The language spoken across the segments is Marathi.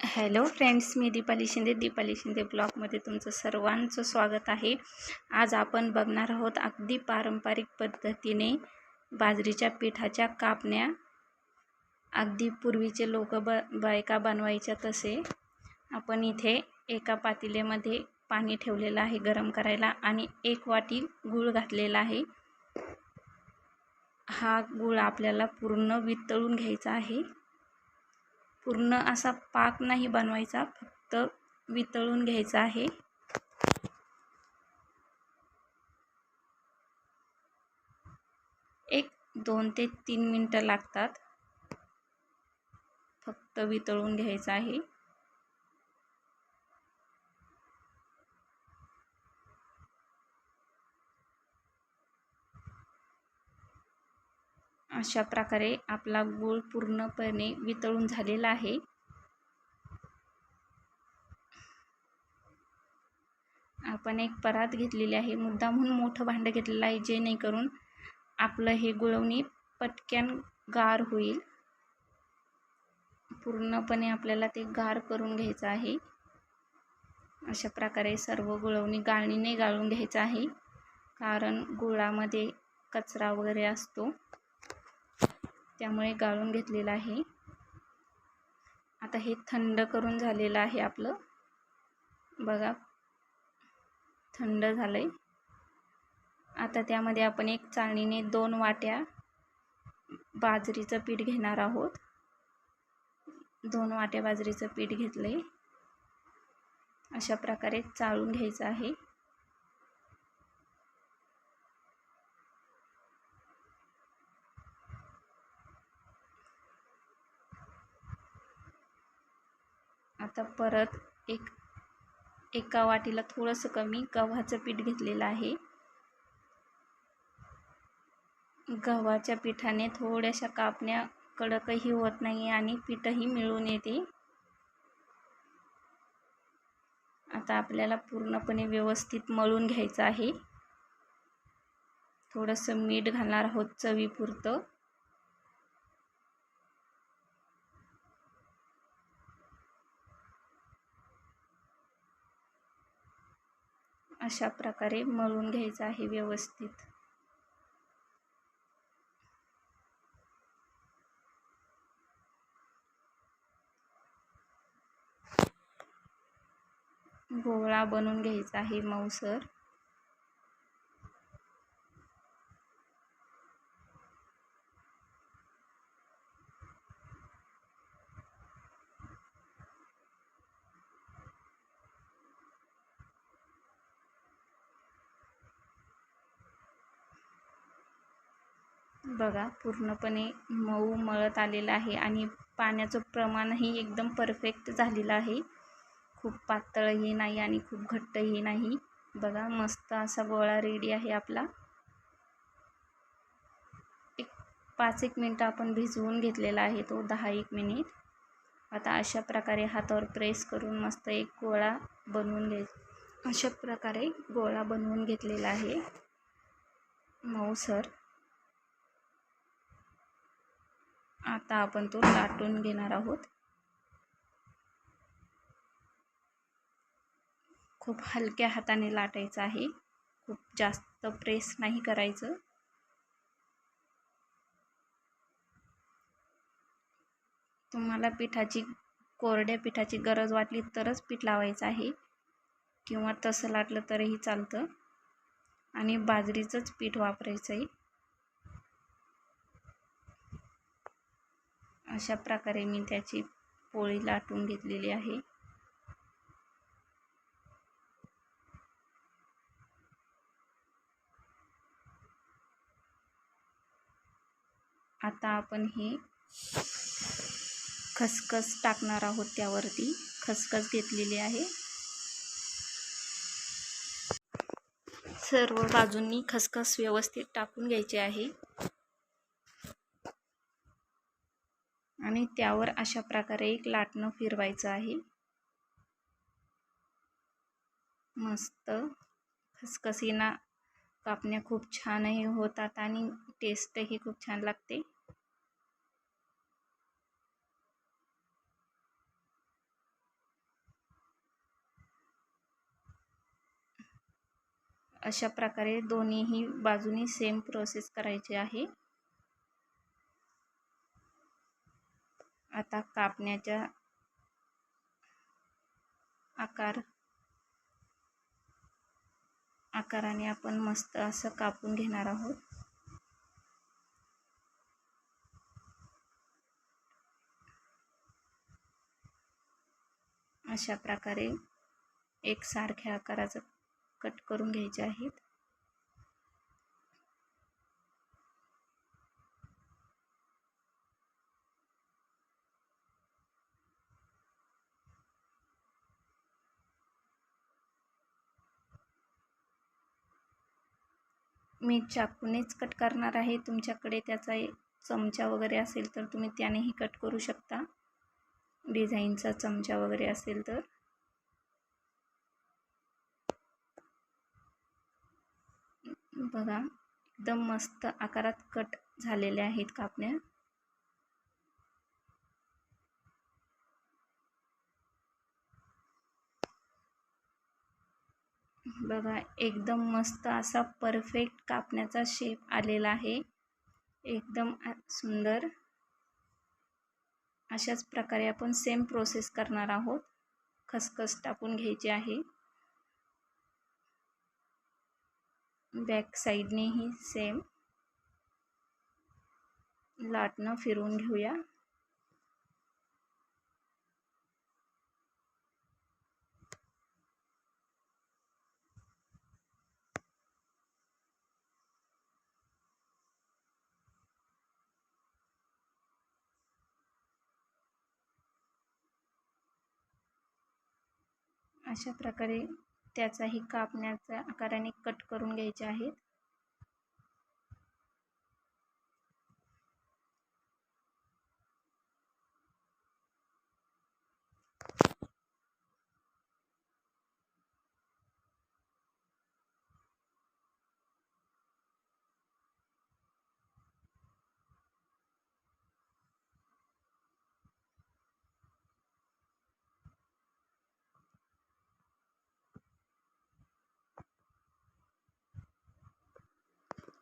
हॅलो फ्रेंड्स, मी दीपाली शिंदे ब्लॉगमध्ये तुमचं सर्वांचं स्वागत आहे। आज आपण बघणार आहोत अगदी पारंपरिक पद्धतीने बाजरीच्या पिठाच्या कापण्या। अगदी पूर्वीचे लोक बायका बनवायच्या तसे। आपण इथे एका पातेल्यामध्ये पाणी ठेवलेलं आहे गरम करायला आणि 1 वाटी गूळ घातलेला आहे। हा गूळ आपल्याला पूर्ण वितळून घ्यायचा आहे। पूर्ण असा पाक नाही बनवायचा, फक्त वितळून घ्यायचा आहे। एक 2 ते 3 मिनिटं लागतात, फक्त वितळून घ्यायचा आहे। अशा प्रकारे आपला गूळ पूर्णपणे वितळून झालेला आहे। आपण एक परात घेतलेली आहे, मुद्दामहून मोठं भांडं घेतलेलं आहे जेणेकरून आपलं हे गुळवणी पटकन गार होईल। पूर्णपणे आपल्याला ते गार करून घ्यायचं आहे। अशा प्रकारे सर्व गुळवणी गाळणीने गाळून घ्यायचं आहे, कारण गुळामध्ये कचरा वगैरे असतो, त्यामुळे गाळून घेतलेलं आहे। आता हे थंड करून झालेलं आहे आपलं, बघा थंड झालंय। आता त्यामध्ये आपण एक चाळणीने 2 वाट्या बाजरीचं पीठ घेणार आहोत। 2 वाट्या बाजरीचं पीठ घेतले। अशा प्रकारे चाळून घ्यायचं आहे। आता परत एका वाटीला थोडंसं कमी गव्हाचं पीठ घेतलेलं आहे। गव्हाच्या पिठाने थोड्याशा कापण्या कडकही होत नाही आणि पीठही मिळून येते। आता आपल्याला पूर्णपणे व्यवस्थित मळून घ्यायचं आहे। थोडंसं मीठ घालणार आहोत चवीपुरतं। अशा प्रकारे मळून घ्यायचं आहे व्यवस्थित। गोळा बनवून घ्यायचा आहे मऊसर। बघा पूर्णपणे मऊ मळत आलेलं आहे आणि पाण्याचं प्रमाणही एकदम परफेक्ट झालेलं आहे। खूप पातळही नाही आणि खूप घट्टही नाही। बघा मस्त असा गोळा रेडी आहे आपला। 5-1 मिनिट आपण भिजवून घेतलेला आहे, तो 10-1 मिनिट। आता अशा प्रकारे हातावर प्रेस करून मस्त एक गोळा बनवून घ्यायचा। अशा प्रकारे गोळा बनवून घेतलेला आहे मऊसर। आता आपण तो लाटून घेणार आहोत। खूप हलक्या हाताने लाटायचं आहे, खूप जास्त प्रेस नाही करायचं। तुम्हाला कोरड्या पिठाची गरज वाटली तरच पीठ लावायचं आहे, किंवा तसं लाटलं तरीही चालतं, आणि बाजरीचंच पीठ वापरायचं आहे। अशा प्रकारे मी त्याची पोळी लाटून घेतलेली आहे। आता आपण हे खसखस टाकणार आहोत त्यावरती। खसखस घेतलेली आहे। सर्व बाजूंनी खसखस व्यवस्थित टाकून घ्यायची आहे आणि त्यावर अशा प्रकारे एक लाटणं फिरवायचं आहे। मस्त खसखसीना कापण्या खूप छानही होतात आणि टेस्टही खूप छान लागते। अशा प्रकारे दोन्हीही बाजूनी सेम प्रोसेस करायची आहे. आता कापण्याच्या आकाराने आपण मस्त असं कापून घेणार आहोत. अशा प्रकारे एकसारख्या आकाराचं कट करून घ्यायचे आहेत. मी चाकूनेच कट करणार आहे. तुमच्याकडे त्याचा चमचा वगैरे असेल तर तुम्ही त्यानेही कट करू शकता. डिझाईनचा चमचा वगैरे असेल तर. बघा एकदम मस्त आकारात कट झालेल्या आहेत कापण्या. बघा एकदम मस्त असा परफेक्ट कापण्याचा शेप आलेला आहे. एकदम सुंदर. अशाच प्रकारे आपण सेम प्रोसेस करणार आहोत. खसखस टाकून घ्यायची आहे. बॅक साईडनेही सेम लाटणं फिरवून घेऊया. अशा प्रकारे त्याचाही कापण्याच्या आकाराने कट करून घ्यायचे आहेत.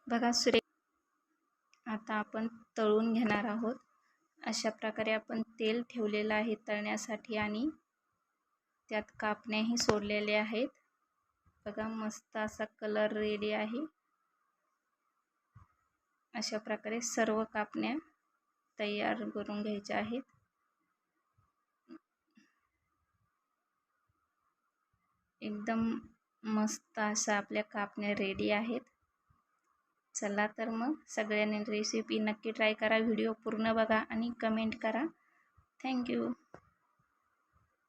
बघा आता आपण तळून घेणार आहोत. अशा प्रकारे आपण तेल ठेवलेलं आहे तळण्यासाठी आणि त्यात कापण्याही सोडलेल्या आहेत. बघा मस्त असा कलर रेडी आहे. अशा प्रकारे सर्व कापण्या तयार करून घ्यायच्या आहेत. एकदम मस्त अशा आपल्या कापण्या रेडी आहेत. चला तर मग सगळ्यांनी रेसिपी नक्की ट्राय करा. व्हिडिओ पूर्ण बघा आणि कमेंट करा. थँक्यू.